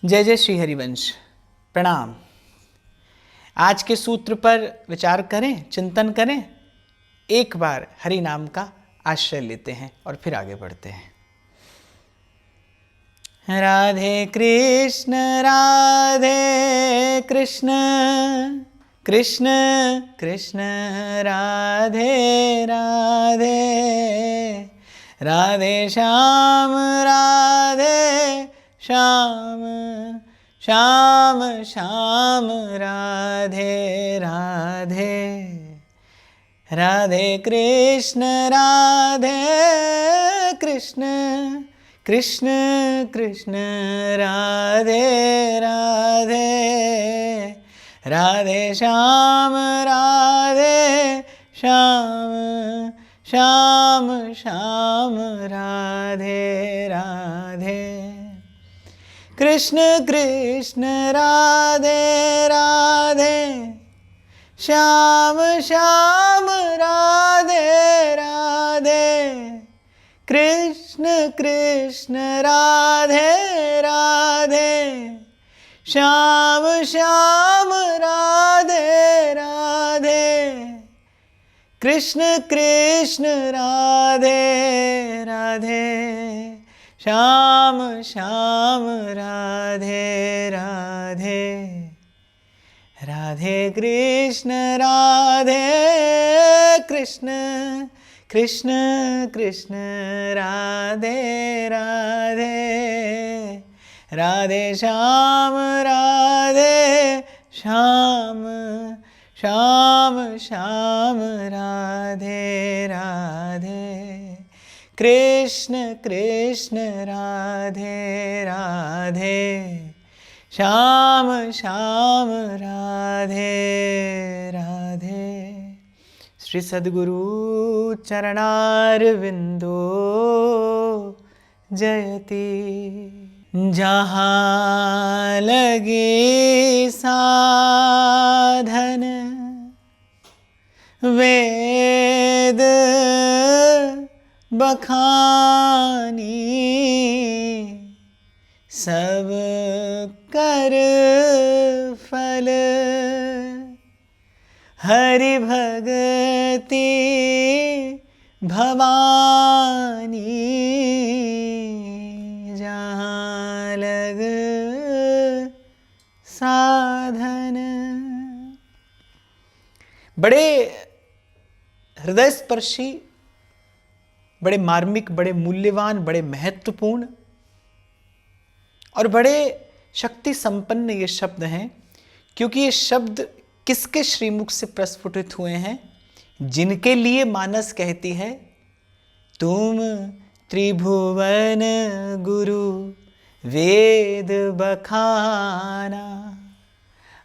जय जय श्री हरिवंश। प्रणाम। आज के सूत्र पर विचार करें, चिंतन करें। एक बार हरि नाम का आश्रय लेते हैं और फिर आगे बढ़ते हैं। राधे कृष्ण कृष्ण कृष्ण राधे राधे, राधे श्याम श्याम श्याम श्याम राधे राधे, राधे कृष्ण कृष्ण कृष्ण राधे राधे, राधे श्याम श्याम श्याम श्याम राधे राधे, कृष्ण कृष्ण राधे राधे, श्याम श्याम राधे राधे, कृष्ण कृष्ण राधे राधे, श्याम श्याम राधे राधे, कृष्ण कृष्ण राधे राधे, श्याम श्याम राधे राधे, राधे कृष्ण कृष्ण कृष्ण कृष्ण राधे राधे, राधे श्याम श्याम श्याम श्याम राधे राधे, कृष्ण कृष्ण राधे राधे, श्याम श्याम राधे राधे। श्री सद्गुरु चरणारविंदो जयति, जहाँ लगे साधन वेद बखानी, सब कर फल हरि भगति भवानी, जहाँ लग साधन। बड़े हृदय स्पर्शी, बड़े मार्मिक, बड़े मूल्यवान, बड़े महत्वपूर्ण और बड़े शक्ति संपन्न ये शब्द हैं, क्योंकि ये शब्द किसके श्रीमुख से प्रस्फुटित हुए हैं? जिनके लिए मानस कहती है तुम त्रिभुवन गुरु वेद बखाना,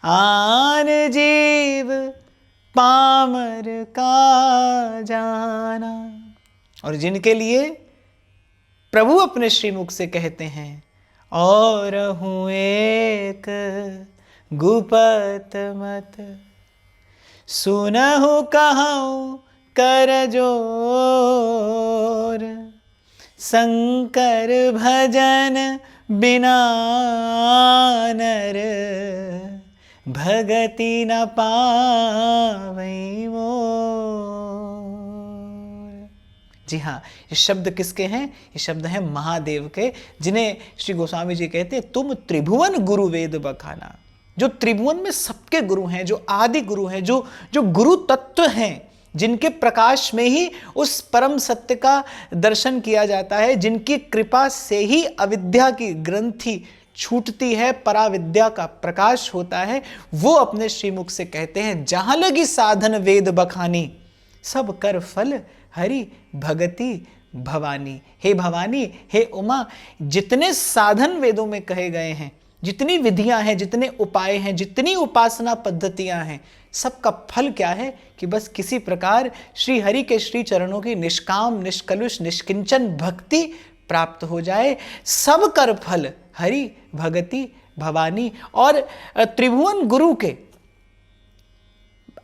आन जीव पामर का जाना। और जिनके लिए प्रभु अपने श्रीमुख से कहते हैं और हूँ एक गुपत मत, सुनहु कहूँ कर जोर, शंकर भजन बिना नर भगति न पावै मोर। जी हाँ, ये शब्द किसके हैं? ये शब्द हैं महादेव के, जिन्हें श्री गोस्वामी जी कहते हैं तुम त्रिभुवन गुरु वेद बखाना। जो त्रिभुवन में सबके गुरु हैं, जो आदि गुरु हैं, जो गुरु तत्व हैं, जिनके प्रकाश में ही उस परम सत्य का दर्शन किया जाता है, जिनकी कृपा से ही अविद्या की ग्रंथि छूटती है, पराविद्या का प्रकाश होता है, वो अपने श्रीमुख से कहते हैं जहां लगी साधन वेद बखानी, सब कर फल हरि भगति भवानी। हे भवानी, हे उमा, जितने साधन वेदों में कहे गए हैं, जितनी विधियां हैं, जितने उपाय हैं, जितनी उपासना पद्धतियां हैं, सबका फल क्या है कि बस किसी प्रकार श्री हरि के श्री चरणों की निष्काम, निष्कलुष, निष्किंचन भक्ति प्राप्त हो जाए। सब कर फल हरि भगति भवानी। और त्रिभुवन गुरु के,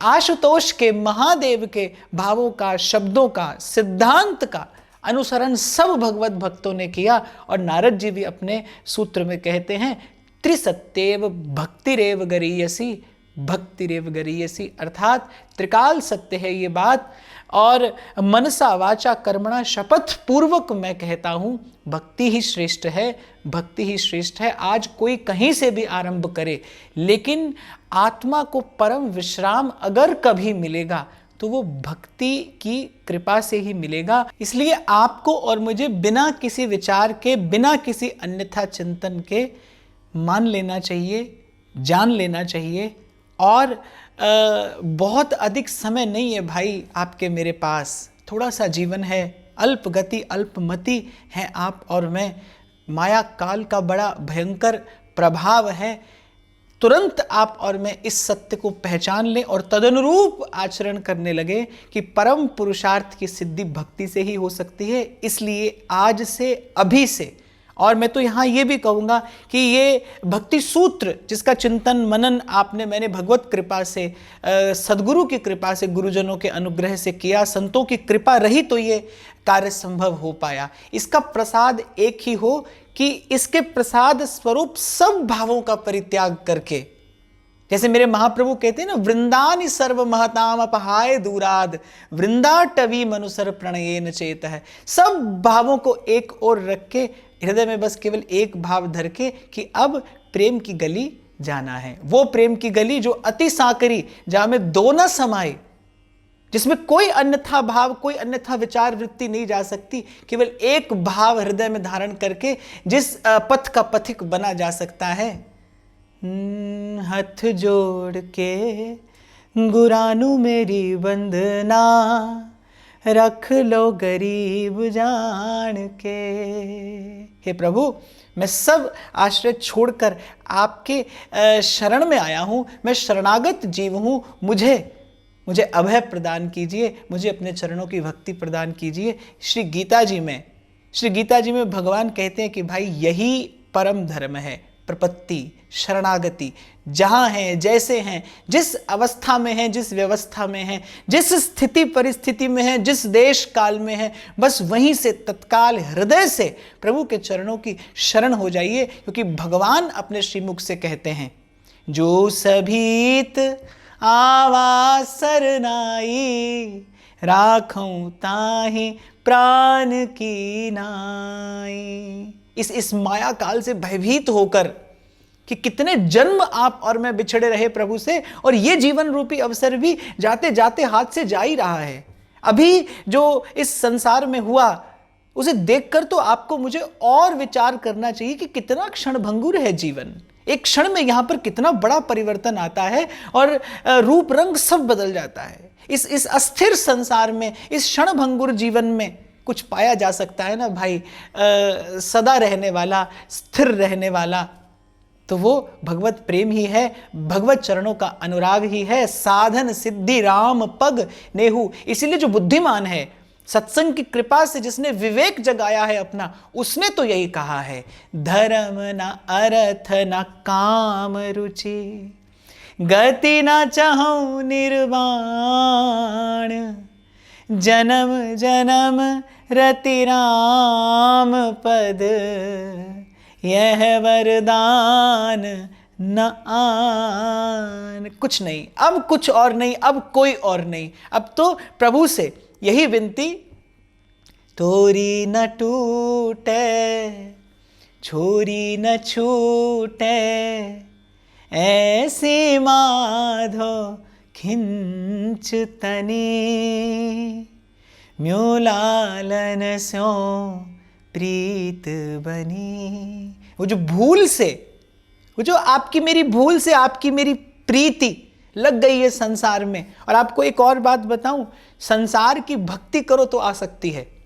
आशुतोष के, महादेव के भावों का, शब्दों का, सिद्धांत का अनुसरण सब भगवत भक्तों ने किया। और नारद जी भी अपने सूत्र में कहते हैं त्रिसत्येव भक्तिरेव गरीयसी, भक्तिरेव गरीयसी, अर्थात त्रिकाल सत्य है ये बात, और मनसा वाचा कर्मणा शपथ पूर्वक मैं कहता हूं भक्ति ही श्रेष्ठ है, भक्ति ही श्रेष्ठ है। आज कोई कहीं से भी आरंभ करे, लेकिन आत्मा को परम विश्राम अगर कभी मिलेगा तो वो भक्ति की कृपा से ही मिलेगा। इसलिए आपको और मुझे बिना किसी विचार के, बिना किसी अन्यथा चिंतन के मान लेना चाहिए, जान लेना चाहिए। और बहुत अधिक समय नहीं है भाई आपके मेरे पास, थोड़ा सा जीवन है, अल्प गति अल्पमति हैं आप और मैं, माया काल का बड़ा भयंकर प्रभाव है। तुरंत आप और मैं इस सत्य को पहचान लें और तदनुरूप आचरण करने लगे कि परम पुरुषार्थ की सिद्धि भक्ति से ही हो सकती है। इसलिए आज से, अभी से, और मैं तो यहाँ ये भी कहूँगा कि ये भक्ति सूत्र जिसका चिंतन मनन मैंने भगवत कृपा से, सद्गुरु की कृपा से, गुरुजनों के अनुग्रह से किया, संतों की कृपा रही तो ये कार्य संभव हो पाया। इसका प्रसाद एक ही हो कि इसके प्रसाद स्वरूप सब भावों का परित्याग करके, जैसे मेरे महाप्रभु कहते हैं ना, वृंदानि सर्व महताम अपहाय दूराद, वृंदाटवी मनुसर प्रणयेन चेत है। सब भावों को एक ओर रख के हृदय में बस केवल एक भाव धर के कि अब प्रेम की गली जाना है, वो प्रेम की गली जो अति साकरी, जहां में दो न समाये, जिसमें कोई अन्यथा भाव, कोई अन्यथा विचार वृत्ति नहीं जा सकती, केवल एक भाव हृदय में धारण करके जिस पथ का पथिक बना जा सकता है। हाथ जोड़ के गुरानू मेरी वंदना, रख लो गरीब जान के। हे प्रभु, मैं सब आश्रय छोड़कर आपके शरण में आया हूँ, मैं शरणागत जीव हूँ, मुझे अभय प्रदान कीजिए, मुझे अपने चरणों की भक्ति प्रदान कीजिए। श्री गीता जी में भगवान कहते हैं कि भाई यही परम धर्म है, प्रपत्ति, शरणागति। जहाँ हैं, जैसे हैं, जिस अवस्था में हैं, जिस व्यवस्था में हैं, जिस स्थिति परिस्थिति में हैं, जिस देश काल में हैं, बस वहीं से तत्काल हृदय से प्रभु के चरणों की शरण हो जाइए। क्योंकि भगवान अपने श्रीमुख से कहते हैं, जो सभीत आवा सरनाई, राखूं ताहि प्राण की नाई। इस माया काल से भयभीत होकर कि कितने जन्म आप और मैं बिछड़े रहे प्रभु से, और ये जीवन रूपी अवसर भी जाते जाते हाथ से जा ही रहा है। अभी जो इस संसार में हुआ उसे देखकर तो आपको मुझे और विचार करना चाहिए कि कितना क्षणभंगुर है जीवन। एक क्षण में यहाँ पर कितना बड़ा परिवर्तन आता है और रूप रंग सब बदल जाता है। इस अस्थिर संसार में, इस क्षणभंगुर जीवन में कुछ पाया जा सकता है ना भाई, सदा रहने वाला, स्थिर रहने वाला, तो वो भगवत प्रेम ही है, भगवत चरणों का अनुराग ही है। साधन सिद्धि राम पग नेहू। इसीलिए जो बुद्धिमान है, सत्संग की कृपा से जिसने विवेक जगाया है अपना, उसने तो यही कहा है, धर्म न अर्थ न काम रुचि, गति न चाहूं निर्वाण, जन्म जन्म रति राम पद, यह वरदान न आन। कुछ नहीं, अब कुछ और नहीं, अब कोई और नहीं, अब तो प्रभु से यही विनती, तोरी न टूटे छोरी न छूटे, ऐसी माधो खिंच तनी, म्यो लालन स्यो प्रीत बनी। वो जो भूल से, वो जो आपकी मेरी भूल से आपकी मेरी प्रीति लग गई है संसार में। और आपको एक और बात बताऊं, संसार की भक्ति करो तो आ सकती है।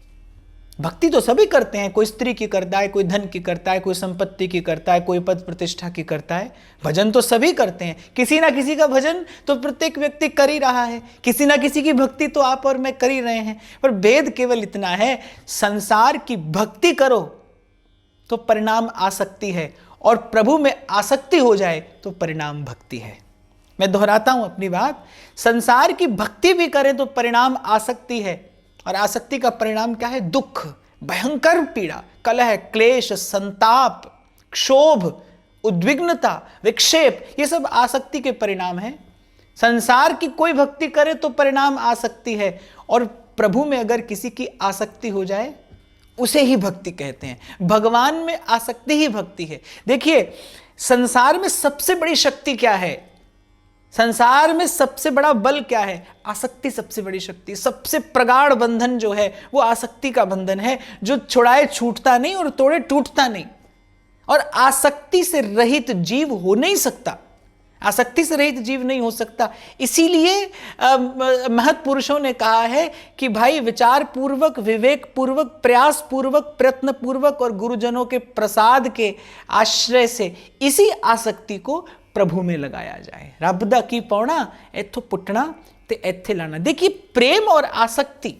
भक्ति तो सभी करते हैं, कोई स्त्री की करता है, कोई धन की करता है, कोई संपत्ति की करता है, कोई पद प्रतिष्ठा की करता है। भजन तो सभी करते हैं, किसी ना किसी का भजन तो प्रत्येक व्यक्ति कर ही रहा है, किसी ना किसी की भक्ति तो आप और मैं कर ही रहे हैं। पर भेद केवल इतना है, संसार की भक्ति करो तो परिणाम आसक्ति है, और प्रभु में आसक्ति हो जाए तो परिणाम भक्ति है। मैं दोहराता हूं अपनी बात, संसार की भक्ति भी करें तो परिणाम आसक्ति है, और आसक्ति का परिणाम क्या है? दुख, भयंकर पीड़ा, कलह, क्लेश, संताप, क्षोभ, उद्विग्नता, विक्षेप, ये सब आसक्ति के परिणाम हैं। संसार की कोई भक्ति करे तो परिणाम आसक्ति है, और प्रभु में अगर किसी की आसक्ति हो जाए उसे ही भक्ति कहते हैं। भगवान में आसक्ति ही भक्ति है। देखिए, संसार में सबसे बड़ी शक्ति क्या है? संसार में सबसे बड़ा बल क्या है? आसक्ति सबसे बड़ी शक्ति। सबसे प्रगाढ़ बंधन जो है वो आसक्ति का बंधन है, जो छुड़ाए छूटता नहीं और तोड़े टूटता नहीं। और आसक्ति से रहित जीव हो नहीं सकता, आसक्ति से रहित जीव नहीं हो सकता। इसीलिए महत् पुरुषों ने कहा है कि भाई विचार पूर्वक, विवेक पूर्वक, प्रयास पूर्वक, प्रयत्न पूर्वक और गुरुजनों के प्रसाद के आश्रय से इसी आसक्ति को प्रभु में लगाया जाए। रब दा की पौना एथो पुटना ते एथे लाना। देखिए, प्रेम और आसक्ति,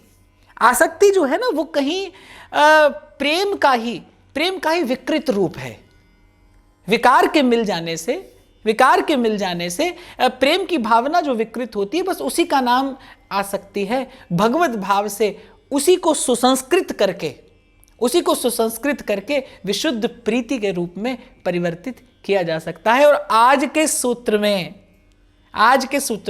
आसक्ति जो है ना वो कहीं प्रेम का ही विकृत रूप है। विकार के मिल जाने से प्रेम की भावना जो विकृत होती है, बस उसी का नाम आसक्ति है। भगवत भाव से उसी को सुसंस्कृत करके विशुद्ध प्रीति के रूप में परिवर्तित किया जा सकता है। और आज के सूत्र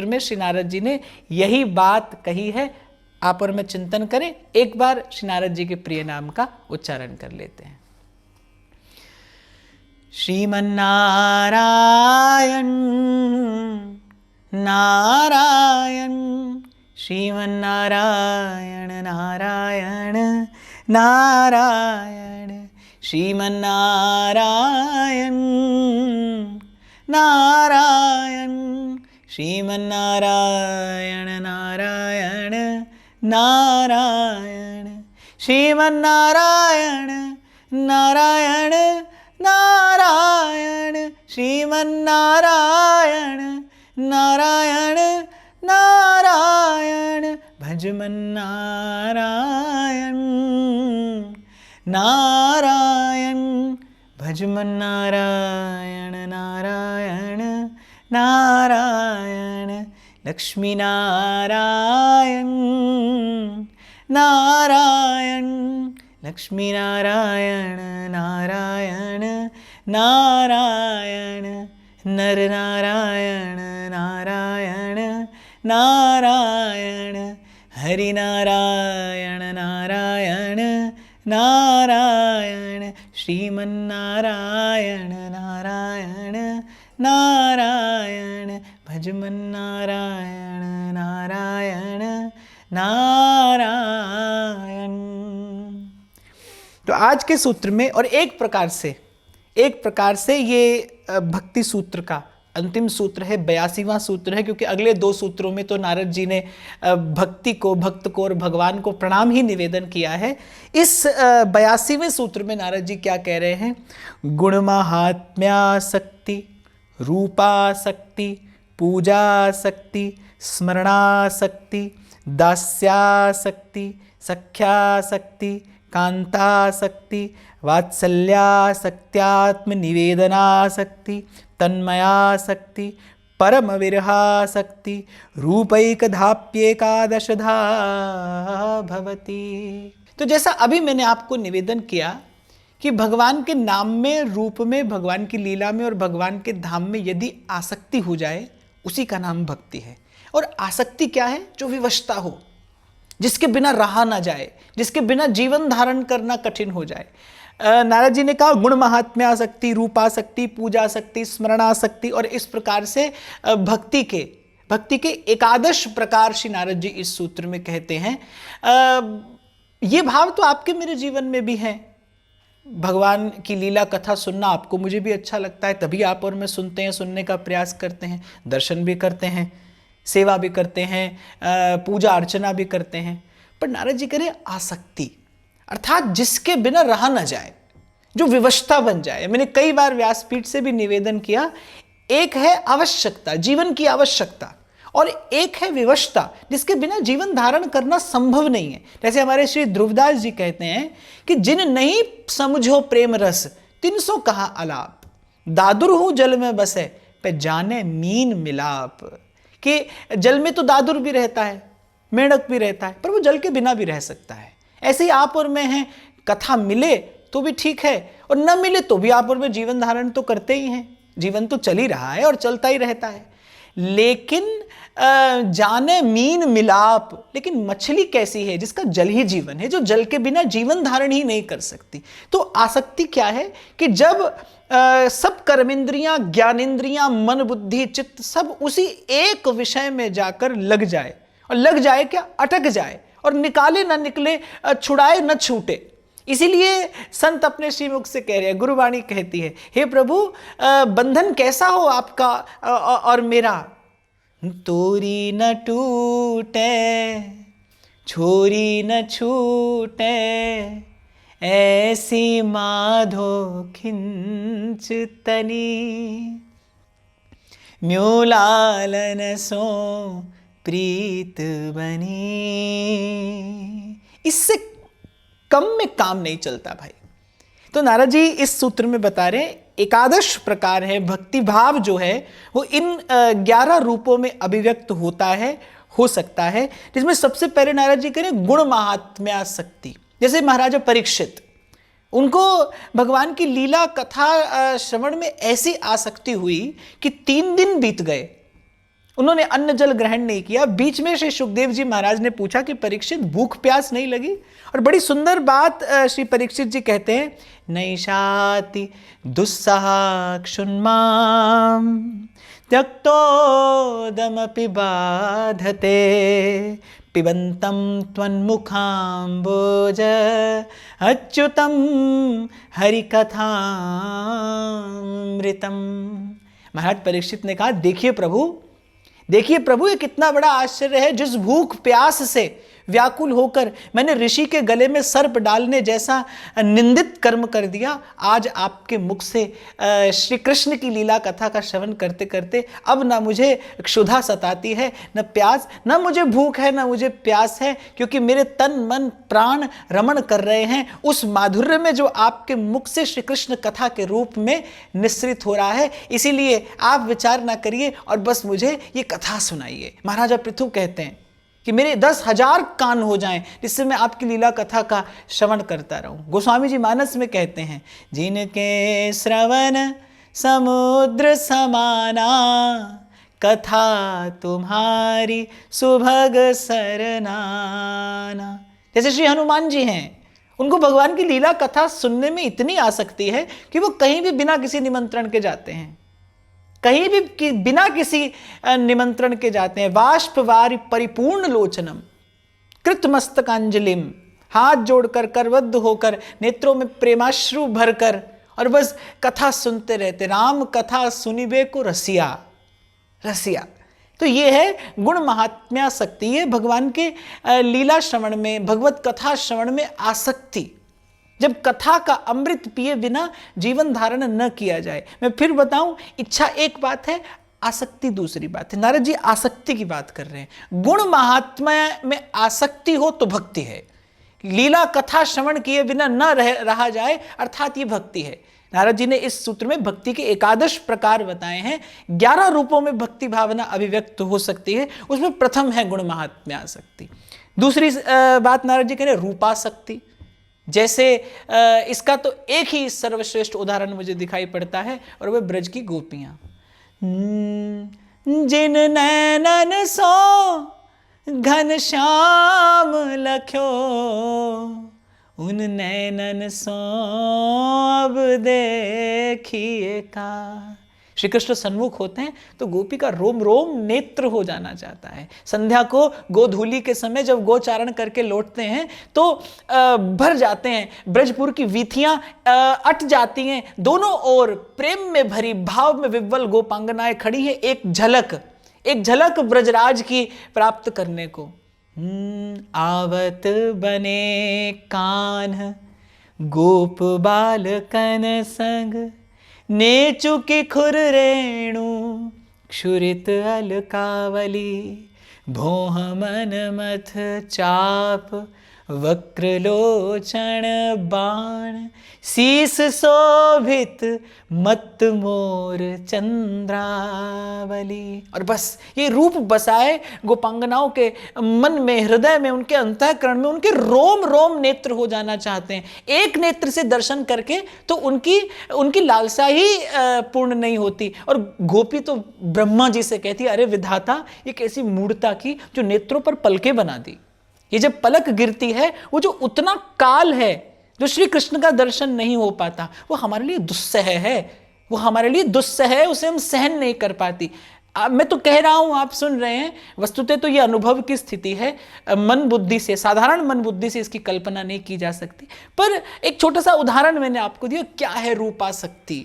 में श्री नारद जी ने यही बात कही है। आप और मैं चिंतन करें। एक बार श्री नारद जी के प्रिय नाम का उच्चारण कर लेते हैं। श्रीमन्नारायण नारायण, श्रीमन्नारायण नारायण नारायण, श्रीमन्नारायण नारायण, श्रीमन्नारायण नारायण नारायण, श्रीमन्नारायण नारायण नारायण, श्रीमन्नारायण नारायण नारायण, भजमन्नारायण नारायण, भजमन्नारायण नारायण नारायण, लक्ष्मीनारायण नारायण, लक्ष्मीनारायण नारायण नारायण, नरनारायण नारायण नारायण, हरिनारायण नारायण नारायण, श्रीमन्नारायण नारायण नारायण, भजमन्नारायण नारायण नारायण। तो आज के सूत्र में, और एक प्रकार से ये भक्ति सूत्र का अंतिम सूत्र है, 82वां सूत्र है, क्योंकि अगले 2 सूत्रों में तो नारद जी ने भक्त को और भगवान को प्रणाम ही निवेदन किया है। इस 82वें सूत्र में नारद जी क्या कह रहे हैं? गुण महात्म्यासक्ति, रूपासक्ति, पूजासक्ति, स्मरणासक्ति, दास्यासक्ति, सख्यासक्ति, कांतासक्ति, वात्सल्यासक्त्यात्मनिवेदनासक्ति, तन्मयासक्ति, परम विरहासक्ति, रूपैकधाप्येकादशधा भवति। तो जैसा अभी मैंने आपको निवेदन किया कि भगवान के नाम में, रूप में, भगवान की लीला में और भगवान के धाम में यदि आसक्ति हो जाए, उसी का नाम भक्ति है। और आसक्ति क्या है? जो विवशता हो, जिसके बिना रहा ना जाए, जिसके बिना जीवन धारण करना कठिन हो जाए। नारद जी ने कहा गुण महात्म्यासक्ति, रूपासक्ति, पूजासक्ति, स्मरणासक्ति, और इस प्रकार से भक्ति के एकादश प्रकार श्री नारद जी इस सूत्र में कहते हैं। ये भाव तो आपके मेरे जीवन में भी हैं। भगवान की लीला कथा सुनना आपको मुझे भी अच्छा लगता है, तभी आप और मैं सुनते हैं, सुनने का प्रयास करते हैं, दर्शन भी करते हैं, सेवा भी करते हैं, पूजा अर्चना भी करते हैं। पर नारद जी कह रहे आसक्ति, अर्थात जिसके बिना रहा न जाए, जो विवशता बन जाए। मैंने कई बार व्यासपीठ से भी निवेदन किया, एक है आवश्यकता, जीवन की आवश्यकता, और एक है विवशता, जिसके बिना जीवन धारण करना संभव नहीं है। जैसे हमारे श्री ध्रुवदास जी कहते हैं कि जिन नहीं समझो प्रेम रस, तिन सो कहा अलाप, दादुर हूं जल में बसे, पे जाने मीन मिलाप। कि जल में तो दादुर भी रहता है, मेंढक भी रहता है, पर वो जल के बिना भी रह सकता है। ऐसे ही आप और मैं हैं, कथा मिले तो भी ठीक है, और न मिले तो भी आप और मैं जीवन धारण तो करते ही हैं, जीवन तो चल ही रहा है और चलता ही रहता है। लेकिन जाने मीन मिलाप, लेकिन मछली कैसी है जिसका जल ही जीवन है, जो जल के बिना जीवन धारण ही नहीं कर सकती। तो आसक्ति क्या है कि जब सब कर्मेंद्रियां, ज्ञानेंद्रियां, मन, बुद्धि, चित्त सब उसी एक विषय में जाकर लग जाए, और लग जाए क्या, अटक जाए, और निकाले ना निकले, छुड़ाए न छूटे। इसीलिए संत अपने श्रीमुख से कह रहे हैं, गुरुवाणी कहती है, हे प्रभु बंधन कैसा हो आपका और मेरा, तोरी न टूटे छोरी न छूटे, ऐसी माधो खिंच तनी, म्यो लालन सो प्रीत बनी। इससे कम में काम नहीं चलता भाई। तो नारद जी इस सूत्र में बता रहे हैं, एकादश प्रकार है भक्ति भाव जो है वो इन 11 रूपों में अभिव्यक्त होता है, हो सकता है, जिसमें सबसे पहले नारद जी कह रहे हैं गुण महात्म्यासक्ति। जैसे महाराजा परीक्षित, उनको भगवान की लीला कथा श्रवण में ऐसी आसक्ति हुई कि 3 दिन बीत गए, उन्होंने अन्न जल ग्रहण नहीं किया। बीच में श्री सुखदेव जी महाराज ने पूछा कि परीक्षित भूख प्यास नहीं लगी? और बड़ी सुंदर बात श्री परीक्षित जी कहते हैं, नैषाति दुस्सहा क्षुन्माम त्यक्तोदमपि बाधते, पिबंतम त्वन्मुखाम्बोज अच्युतम हरिकथामृतम। महाराज परीक्षित ने कहा, देखिए प्रभु ये कितना बड़ा आश्चर्य है, जिस भूख प्यास से व्याकुल होकर मैंने ऋषि के गले में सर्प डालने जैसा निंदित कर्म कर दिया, आज आपके मुख से श्री कृष्ण की लीला कथा का श्रवण करते करते अब ना मुझे क्षुधा सताती है, न प्यास, न मुझे भूख है, न मुझे प्यास है, क्योंकि मेरे तन मन प्राण रमण कर रहे हैं उस माधुर्य में जो आपके मुख से श्री कृष्ण कथा के रूप में निश्रित हो रहा है। इसीलिए आप विचार ना करिए और बस मुझे ये कथा सुनाइए। महाराजा पृथु कहते हैं कि मेरे 10,000 कान हो जाएं जिससे मैं आपकी लीला कथा का श्रवण करता रहूं। गोस्वामी जी मानस में कहते हैं, जिनके श्रवण समुद्र समाना, कथा तुम्हारी सुभग सरनाना। जैसे श्री हनुमान जी हैं, उनको भगवान की लीला कथा सुनने में इतनी आसक्ति है कि वो कहीं भी बिना किसी निमंत्रण के जाते हैं, कहीं भी बिना किसी निमंत्रण के जाते हैं। वाष्पवारि परिपूर्ण लोचनम कृतमस्तकांजलिम, हाथ जोड़कर करबद्ध होकर नेत्रों में प्रेमाश्रु भरकर और बस कथा सुनते रहते। राम कथा सुनिबे को रसिया। तो ये है गुण महात्म्यासक्ति, ये भगवान के लीला श्रवण में, भगवत कथा श्रवण में आसक्ति। जब कथा का अमृत पिए बिना जीवन धारण न किया जाए। मैं फिर बताऊं, इच्छा एक बात है, आसक्ति दूसरी बात है। नारद जी आसक्ति की बात कर रहे हैं। गुण महात्म्य में आसक्ति हो तो भक्ति है, लीला कथा श्रवण किए बिना न रहा जाए अर्थात ये भक्ति है। नारद जी ने इस सूत्र में भक्ति के एकादश प्रकार बताए हैं। 11 रूपों में भक्ति भावना अभिव्यक्त हो सकती है, उसमें प्रथम है गुण महात्म्यासक्ति। दूसरी बात नारद जी कह रहे हैं रूपासक्ति। जैसे इसका तो एक ही सर्वश्रेष्ठ उदाहरण मुझे दिखाई पड़ता है और वह ब्रज की गोपियां। जिन नैनन सो घन श्याम लख्यो, उन नैनन सो अब देखिए का। श्री कृष्ण सन्मुख होते हैं तो गोपी का रोम रोम नेत्र हो जाना चाहता है। संध्या को गोधूली के समय जब गोचारण करके लौटते हैं तो भर जाते हैं, ब्रजपुर की वीथियां अट जाती हैं, दोनों ओर प्रेम में भरी भाव में विव्वल गोपांगनाएं खड़ी हैं, एक झलक ब्रजराज की प्राप्त करने को। आवत बने कान्ह गोप बालकन संग, नेचुकी खुर रेणु क्षुरित अलकावली, भोह मन मथ चाप वक्रलोचन बाण, शीस शोभित मत मोर चंद्रावली। और बस ये रूप बसाए गोपांगनाओं के मन में, हृदय में, उनके अंतःकरण में, उनके रोम रोम नेत्र हो जाना चाहते हैं। एक नेत्र से दर्शन करके तो उनकी लालसा ही पूर्ण नहीं होती। और गोपी तो ब्रह्मा जी से कहती है, अरे विधाता, ये कैसी मूढ़ता की जो नेत्रों पर पलकें बना दी। ये जब पलक गिरती है, वो जो उतना काल है जो श्री कृष्ण का दर्शन नहीं हो पाता, वो हमारे लिए दुस्सह है, वो हमारे लिए दुस्सह है, उसे हम सहन नहीं कर पाती। मैं तो कह रहा हूं, आप सुन रहे हैं, वस्तुतः तो ये अनुभव की स्थिति है, मन बुद्धि से, साधारण मन बुद्धि से इसकी कल्पना नहीं की जा सकती। पर एक छोटा सा उदाहरण मैंने आपको दिया, क्या है रूपासक्ति।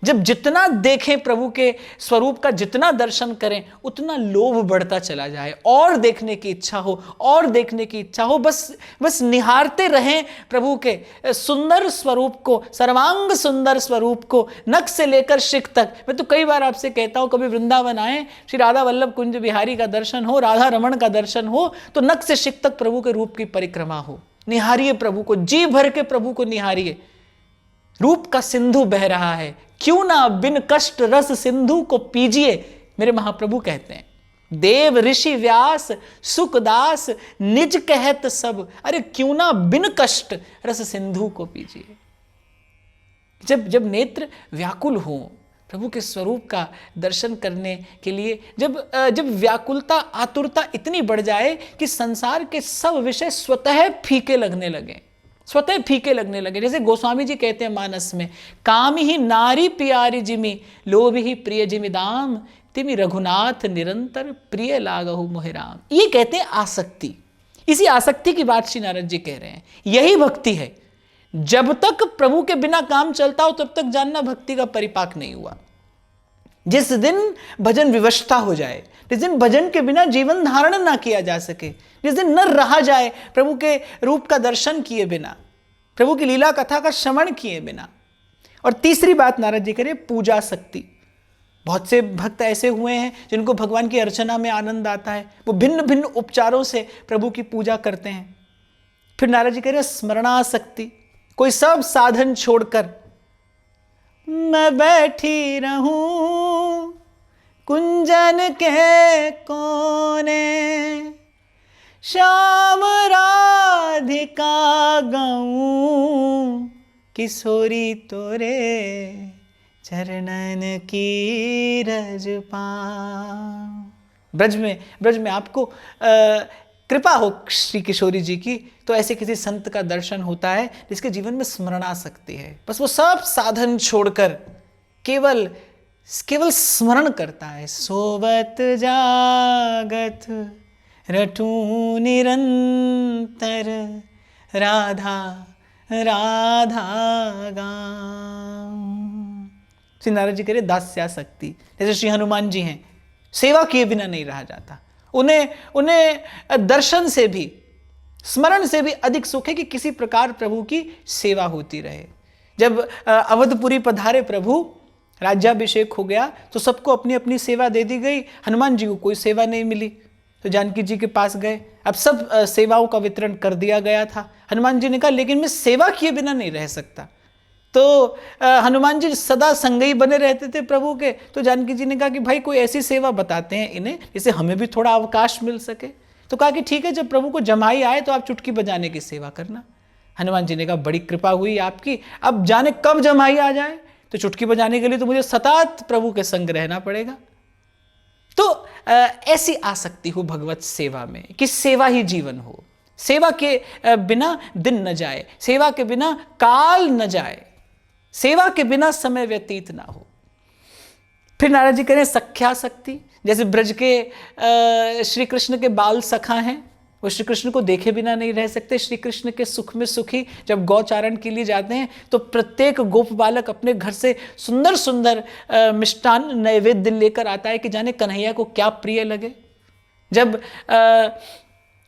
जब जितना देखें प्रभु के स्वरूप का, जितना दर्शन करें, उतना लोभ बढ़ता चला जाए, और देखने की इच्छा हो, और देखने की इच्छा हो, बस निहारते रहें प्रभु के सुंदर स्वरूप को, सर्वांग सुंदर स्वरूप को, नख से लेकर शिख तक। मैं तो कई बार आपसे कहता हूं, कभी वृंदावन आए, श्री राधा वल्लभ कुंज बिहारी का दर्शन हो, राधा रमण का दर्शन हो, तो नख से शिख तक प्रभु के रूप की परिक्रमा हो। निहारिए प्रभु को, जी भर के प्रभु को निहारिए। रूप का सिंधु बह रहा है, क्यों ना बिन कष्ट रस सिंधु को पीजिए, मेरे महाप्रभु कहते हैं। देव ऋषि व्यास सुखदास निज कहत सब, अरे क्यों ना बिन कष्ट रस सिंधु को पीजिए। जब नेत्र व्याकुल हो प्रभु के स्वरूप का दर्शन करने के लिए, जब व्याकुलता, आतुरता इतनी बढ़ जाए कि संसार के सब विषय स्वतः फीके लगने लगे, स्वतः फीके लगने लगे। जैसे गोस्वामी जी कहते हैं मानस में, काम ही नारी प्यारी जिमी, लोभ ही प्रिय जिमि दाम, तिमि रघुनाथ निरंतर प्रिय लागहु मोहि राम। ये कहते हैं आसक्ति। इसी आसक्ति की बात श्री नारद जी कह रहे हैं। यही भक्ति है। जब तक प्रभु के बिना काम चलता हो, तब तक जानना भक्ति का परिपाक नहीं हुआ। जिस दिन भजन विवशता हो जाए, जिस दिन भजन के बिना जीवन धारण ना किया जा सके, जिस दिन न रहा जाए प्रभु के रूप का दर्शन किए बिना, प्रभु की लीला कथा का श्रवण किए बिना। और तीसरी बात नारद जी करें, पूजा शक्ति। बहुत से भक्त ऐसे हुए हैं जिनको भगवान की अर्चना में आनंद आता है, वो भिन्न भिन्न उपचारों से प्रभु की पूजा करते हैं। फिर नारद जी कह रहे हैं स्मरणासक्ति। कोई सब साधन छोड़कर मैं बैठी रहूं कुंजन के कोने, श्याम राधिका गाऊं किशोरी तोरे चरणन की रज पाऊं। ब्रज में आपको कृपा हो श्री किशोरी जी की, तो ऐसे किसी संत का दर्शन होता है जिसके जीवन में स्मरणासक्ति है। बस वो सब साधन छोड़कर केवल स्मरण करता है। सोवत जागत रटू निरंतर, राधा राधा गाऊं। श्री नारद जी कह रहे दास्यासक्ति। जैसे श्री हनुमान जी हैं, सेवा किए बिना नहीं रहा जाता। उन्हें दर्शन से भी, स्मरण से भी अधिक सुख है कि किसी प्रकार प्रभु की सेवा होती रहे। जब अवधपुरी पधारे प्रभु, राज्याभिषेक हो गया, तो सबको अपनी अपनी सेवा दे दी गई। हनुमान जी को कोई सेवा नहीं मिली, तो जानकी जी के पास गए। अब सब सेवाओं का वितरण कर दिया गया था। हनुमान जी ने कहा लेकिन मैं सेवा किए बिना नहीं रह सकता। तो हनुमान जी सदा संगई बने रहते थे प्रभु के। तो जानकी जी ने कहा कि भाई कोई ऐसी सेवा बताते हैं इन्हें जिससे हमें भी थोड़ा अवकाश मिल सके। तो कहा कि ठीक है, जब प्रभु को जमाई आए तो आप चुटकी बजाने की सेवा करना। हनुमान जी ने कहा बड़ी कृपा हुई आपकी, अब जाने कब जमाई आ जाए, तो चुटकी बजाने के लिए तो मुझे सतत प्रभु के संग रहना पड़ेगा। तो ऐसी आसक्ति हो भगवत सेवा में कि सेवा ही जीवन हो, सेवा के बिना दिन न जाए, सेवा के बिना काल न जाए, सेवा के बिना समय व्यतीत ना हो। फिर नारद जी करें सख्यासक्ति। जैसे ब्रज के श्री कृष्ण के बाल सखा हैं, वो श्री कृष्ण को देखे बिना नहीं रह सकते। श्री कृष्ण के सुख में सुखी जब गौचारण के लिए जाते हैं तो प्रत्येक गोप बालक अपने घर से सुंदर सुंदर मिष्टान नैवेद्य लेकर आता है कि जाने कन्हैया को क्या प्रिय लगे। जब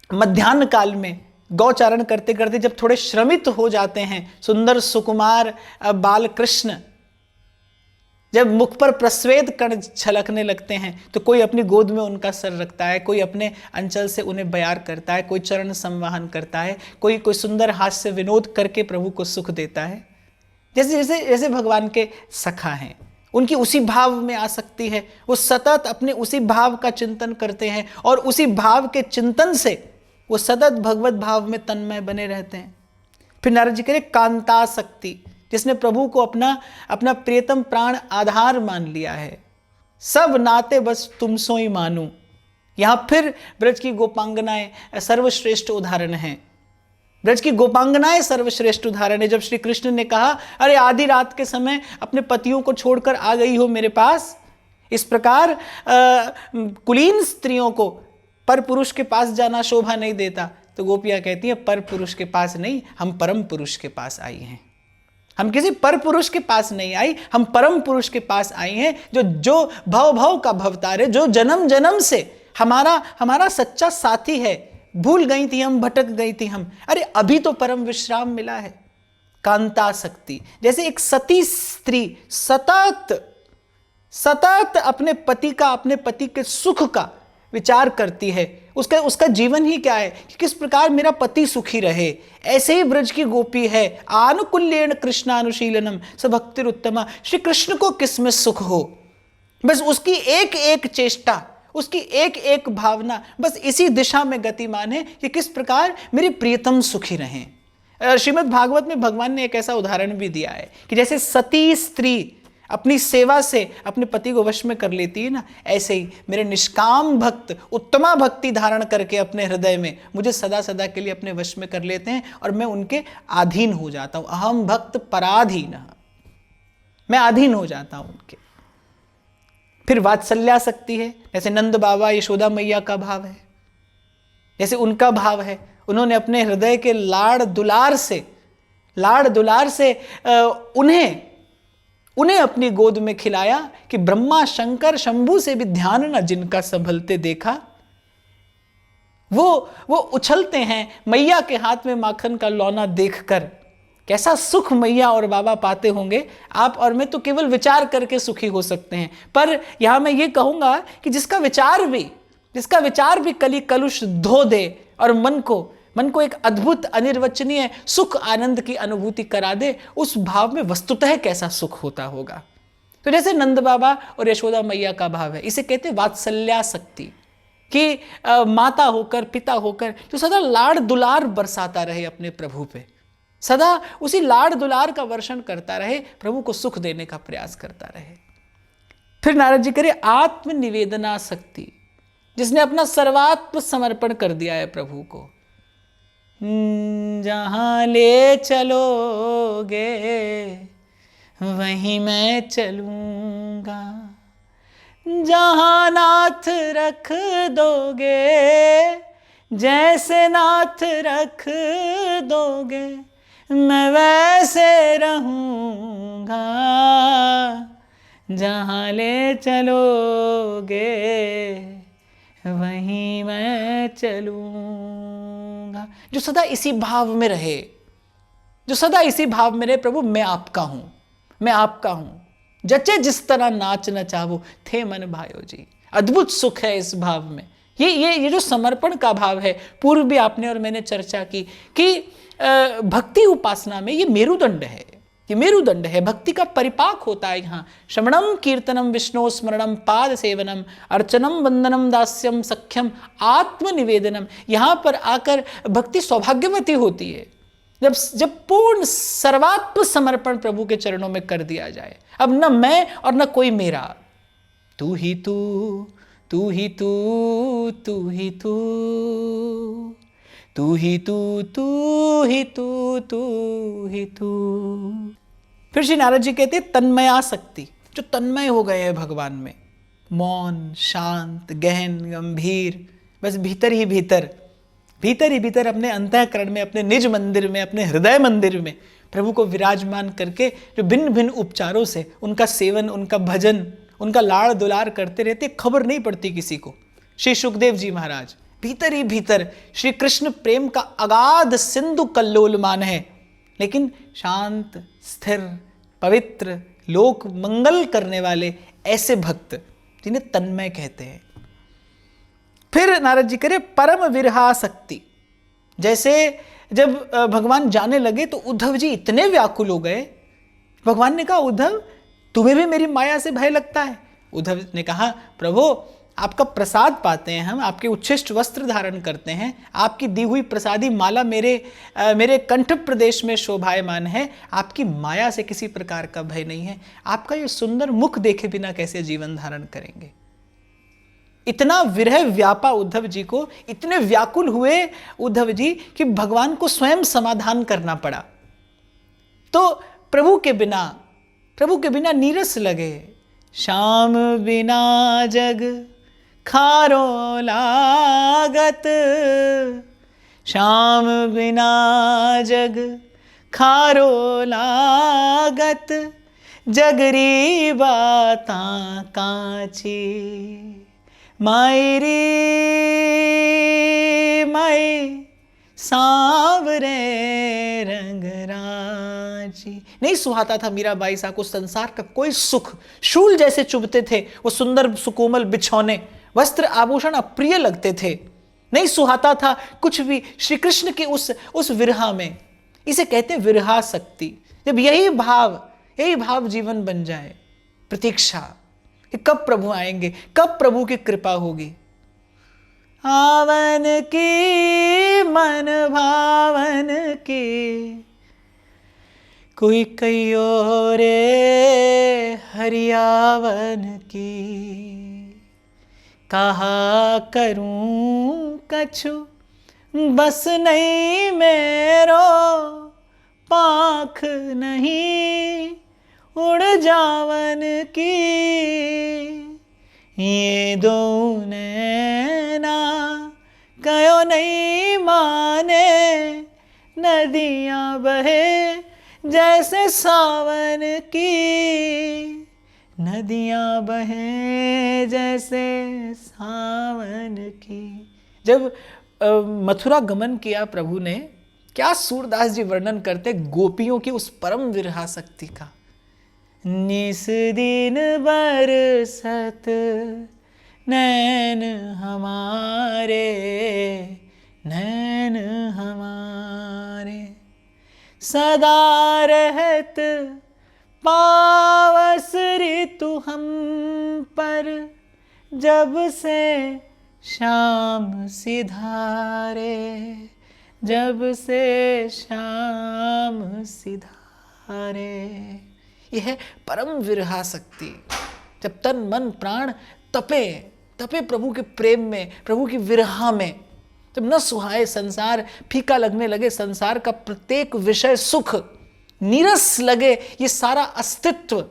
मध्याह्न काल में गौचारण करते करते जब थोड़े श्रमित हो जाते हैं सुंदर सुकुमार बाल कृष्ण, जब मुख पर प्रस्वेद कण छलकने लगते हैं तो कोई अपनी गोद में उनका सर रखता है, कोई अपने अंचल से उन्हें बयार करता है, कोई चरण संवाहन करता है, कोई सुंदर हास्य विनोद करके प्रभु को सुख देता है। जैसे जैसे जैसे भगवान के सखा हैं, उनकी उसी भाव में आ सकती है, वो सतत अपने उसी भाव का चिंतन करते हैं और उसी भाव के चिंतन से वो सतत भगवत भाव में तन्मय बने रहते हैं। फिर नारद जी कह रहे कांतासक्ति, जिसने प्रभु को अपना प्रियतम प्राण आधार मान लिया है, सब नाते बस तुम सो ही मानूं। यहां फिर ब्रज की गोपांगनाएं सर्वश्रेष्ठ उदाहरण हैं। ब्रज की गोपांगनाएं सर्वश्रेष्ठ उदाहरण है। जब श्री कृष्ण ने कहा, अरे आधी रात के समय अपने पतियों को छोड़कर आ गई हो मेरे पास, इस प्रकार कुलीन स्त्रियों को पर पुरुष के पास जाना शोभा नहीं देता, तो गोपियां कहती हैं पर पुरुष के पास नहीं, हम परम पुरुष के पास आई हैं। हम किसी पर पुरुष के पास नहीं आई, हम परम पुरुष के पास आई हैं, जो भव भव का भवतार है, जो जन्म जन्म से हमारा सच्चा साथी है। भूल गई थी हम, भटक गई थी हम, अरे अभी तो परम विश्राम मिला है। कांतासक्ति, जैसे एक सती स्त्री सतत अपने पति के सुख का विचार करती है, उसका जीवन ही क्या है कि किस प्रकार मेरा पति सुखी रहे। ऐसे ही ब्रज की गोपी है, आनुकूल्येन कृष्णानुशीलनम स भक्तिरुत्तमा, श्री कृष्ण को किस में सुख हो, बस उसकी एक एक चेष्टा, उसकी एक एक भावना बस इसी दिशा में गतिमान है कि किस प्रकार मेरे प्रियतम सुखी रहें। श्रीमद् भागवत में भगवान ने एक ऐसा उदाहरण भी दिया है कि जैसे सती स्त्री अपनी सेवा से अपने पति को वश में कर लेती है ना, ऐसे ही मेरे निष्काम भक्त उत्तमा भक्ति धारण करके अपने हृदय में मुझे सदा सदा के लिए अपने वश में कर लेते हैं और मैं उनके अधीन हो जाता हूं। अहम भक्त पराधीन, मैं अधीन हो जाता हूं उनके। फिर वात्सल्यासक्ति है, जैसे नंद बाबा यशोदा मैया का भाव है, जैसे उनका भाव है, उन्होंने अपने हृदय के लाड़ दुलार से उन्हें अपनी गोद में खिलाया कि ब्रह्मा शंकर शंभू से भी ध्यान न जिनका संभलते देखा। वो उछलते हैं मैया के हाथ में माखन का लौना देखकर। कैसा सुख मैया और बाबा पाते होंगे, आप और मैं तो केवल विचार करके सुखी हो सकते हैं। पर यहां मैं ये कहूंगा कि जिसका विचार भी कली कलुष धो दे और मन को एक अद्भुत अनिर्वचनीय सुख आनंद की अनुभूति करा दे, उस भाव में वस्तुतः कैसा सुख होता होगा। तो जैसे नंद बाबा और यशोदा मैया का भाव है, इसे कहते हैं वात्सल्यासक्ति, कि माता होकर पिता होकर जो सदा लाड़ दुलार बरसाता रहे अपने प्रभु पे, सदा उसी लाड़ दुलार का वर्षण करता रहे, प्रभु को सुख देने का प्रयास करता रहे। फिर नारद जी करे आत्मनिवेदनासक्ति, जिसने अपना सर्वात्म समर्पण कर दिया है प्रभु को। जहां ले चलोगे वहीं मैं चलूंगा, जहां नाथ रख दोगे जैसे नाथ रख दोगे मैं वैसे रहूंगा, जहां ले चलोगे वहीं मैं चलूंगा। जो सदा इसी भाव में रहे, प्रभु मैं आपका हूं, जचे जिस तरह नाच न चाहो थे मन भायो जी। अद्भुत सुख है इस भाव में। ये जो समर्पण का भाव है, पूर्व भी आपने और मैंने चर्चा की कि भक्ति उपासना में ये मेरुदंड है, भक्ति का परिपाक होता है। यहाँ श्रवणम कीर्तनम विष्णु स्मरणम पाद सेवनम अर्चनम वंदनम दास्यम सख्यम आत्मनिवेदनम, यहाँ पर आकर भक्ति सौभाग्यवती होती है जब पूर्ण सर्वात्म समर्पण प्रभु के चरणों में कर दिया जाए। अब न मैं और न कोई मेरा, तू ही तू, तू ही तू, तू ही तू, तू ही तू, तू ही तू, तू ही तू। फिर श्री नारद जी कहते हैं तन्मयासक्ति, जो तन्मय हो गए हैं भगवान में, मौन, शांत, गहन, गंभीर, बस भीतर ही भीतर अपने अंतःकरण में, अपने निज मंदिर में, अपने हृदय मंदिर में प्रभु को विराजमान करके जो भिन्न भिन्न उपचारों से उनका सेवन, उनका भजन, उनका लाड़ दुलार करते रहते, खबर नहीं पड़ती किसी को। श्री सुखदेव जी महाराज भीतर ही भीतर श्री कृष्ण प्रेम का अगाध सिंधु कल्लोलमान है, लेकिन शांत, स्थिर, पवित्र, लोक मंगल करने वाले ऐसे भक्त जिन्हें तन्मय कहते हैं। फिर नारद जी करे परम विरहासक्ति। जैसे जब भगवान जाने लगे तो उद्धव जी इतने व्याकुल हो गए। भगवान ने कहा उद्धव तुम्हें भी मेरी माया से भय लगता है? उद्धव ने कहा प्रभु आपका प्रसाद पाते हैं, हम आपके उच्छिष्ट वस्त्र धारण करते हैं, आपकी दी हुई प्रसादी माला मेरे कंठ प्रदेश में शोभायमान है, आपकी माया से किसी प्रकार का भय नहीं है। आपका ये सुंदर मुख देखे बिना कैसे जीवन धारण करेंगे? इतना विरह व्यापा उद्धव जी को, इतने व्याकुल हुए उद्धव जी कि भगवान को स्वयं समाधान करना पड़ा। तो प्रभु के बिना नीरस लगे। श्याम बिना जग खारो लागत, श्याम बिना जग खारो लागत, जगरी बाता काची, माई रे माई सांवरे रंग राजी। नहीं सुहाता था मीराबाई सा को संसार का कोई सुख। शूल जैसे चुभते थे वो सुंदर सुकोमल बिछौने, वस्त्र आभूषण अप्रिय लगते थे। नहीं सुहाता था कुछ भी श्री कृष्ण के उस विरहा में। इसे कहते हैं विरहासक्ति। जब यही भाव जीवन बन जाए, प्रतीक्षा कि कब प्रभु आएंगे, कब प्रभु की कृपा होगी। आवन की मन भावन की, कोई कहियो रे हरियावन की। कहा करूं कछु बस नहीं मेरो, पाख नहीं उड़ जावन की। ये दो नैना कयो नहीं माने, नदियां बहे जैसे सावन की, नदियां बहे जैसे सावन की। जब मथुरा गमन किया प्रभु ने, क्या सूरदास जी वर्णन करते गोपियों की उस परम विरहासक्ति का। निस दिन बरसत नैन हमारे, नैन हमारे, सदा रहत पावस ऋतु हम पर, जब से शाम सिधारे, जब से शाम सिधारे। यह है परम विरहासक्ति। जब तन मन प्राण तपे प्रभु के प्रेम में, प्रभु की विरहा में, जब न सुहाए संसार, फीका लगने लगे संसार का प्रत्येक विषय सुख, नीरस लगे ये सारा अस्तित्व,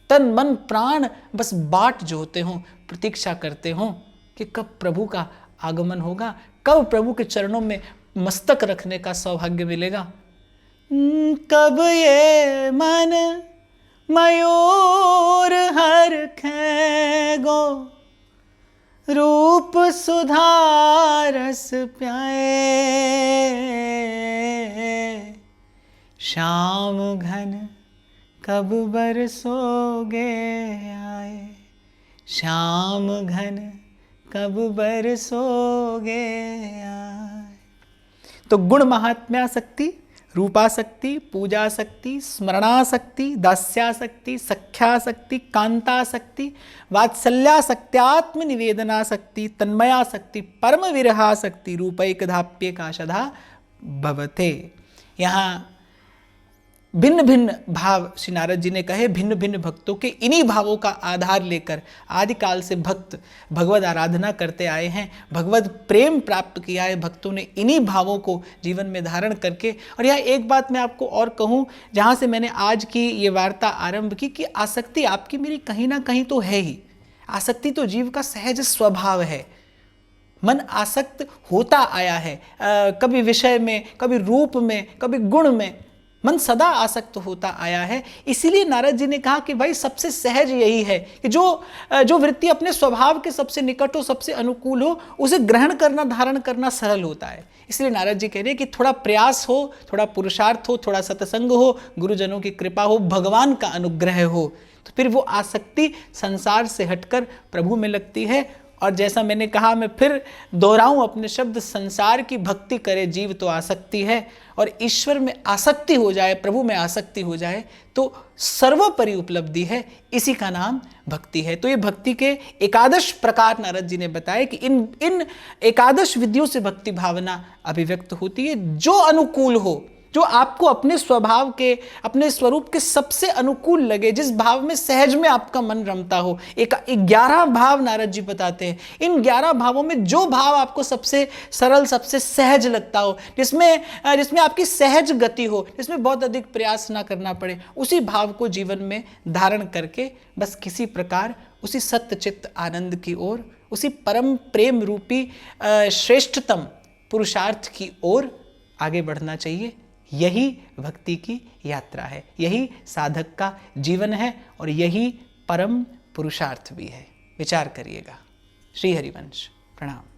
तन मन प्राण बस बाट जोते हों, प्रतीक्षा करते हों कि कब प्रभु का आगमन होगा, कब प्रभु के चरणों में मस्तक रखने का सौभाग्य मिलेगा। कब ये मन मयूर हर खेगो, रूप सुधारस प्याए, श्याम घन कब बरसोगे आए, श्याम घन कब बरसोगे आए। तो गुण महात्म्यासक्ति, रूपासक्ति, पूजासक्ति, स्मरणासक्ति, दास्यासक्ति, सख्यासक्ति, कांतासक्ति, वात्सल्यासक्त्यात्म निवेदनासक्ति, तन्मयासक्ति, परम विरहासक्ति, रूपैकधाप्ये काशधा भवते। यहाँ भिन्न भिन्न भाव श्री नारद जी ने कहे। भिन्न भिन्न भक्तों के इन्हीं भावों का आधार लेकर आदिकाल से भक्त भगवद आराधना करते आए हैं, भगवद प्रेम प्राप्त किया है भक्तों ने इन्हीं भावों को जीवन में धारण करके। और यह एक बात मैं आपको और कहूँ, जहाँ से मैंने आज की ये वार्ता आरंभ की, कि आसक्ति आपकी मेरी कहीं ना कहीं तो है ही। आसक्ति तो जीव का सहज स्वभाव है। मन आसक्त होता आया है, कभी विषय में, कभी रूप में, कभी गुण में। मन सदा आसक्त होता आया है। इसीलिए नारद जी ने कहा कि भाई सबसे सहज यही है कि जो वृत्ति अपने स्वभाव के सबसे निकट हो, सबसे अनुकूल हो, उसे ग्रहण करना, धारण करना सरल होता है। इसलिए नारद जी कह रहे हैं कि थोड़ा प्रयास हो, थोड़ा पुरुषार्थ हो, थोड़ा सत्संग हो, गुरुजनों की कृपा हो, भगवान का अनुग्रह हो, तो फिर वो आसक्ति संसार से हटकर प्रभु में लगती है। और जैसा मैंने कहा, मैं फिर दोहराऊं अपने शब्द, संसार की भक्ति करे जीव तो आसक्ति है, और ईश्वर में आसक्ति हो जाए, प्रभु में आसक्ति हो जाए तो सर्वोपरि उपलब्धि है। इसी का नाम भक्ति है। तो ये भक्ति के एकादश प्रकार नारद जी ने बताए कि इन एकादश विधियों से भक्ति भावना अभिव्यक्त होती है। जो अनुकूल हो, जो आपको अपने स्वभाव के, अपने स्वरूप के सबसे अनुकूल लगे, जिस भाव में सहज में आपका मन रमता हो। 11 भाव नारद जी बताते हैं। इन 11 भावों में जो भाव आपको सबसे सरल, सबसे सहज लगता हो, जिसमें आपकी सहज गति हो, जिसमें बहुत अधिक प्रयास ना करना पड़े, उसी भाव को जीवन में धारण करके बस किसी प्रकार उसी सत्यचित्त आनंद की ओर, उसी परम प्रेम रूपी श्रेष्ठतम पुरुषार्थ की ओर आगे बढ़ना चाहिए। यही भक्ति की यात्रा है, यही साधक का जीवन है, और यही परम पुरुषार्थ भी है। विचार करिएगा। श्री हरिवंश। प्रणाम।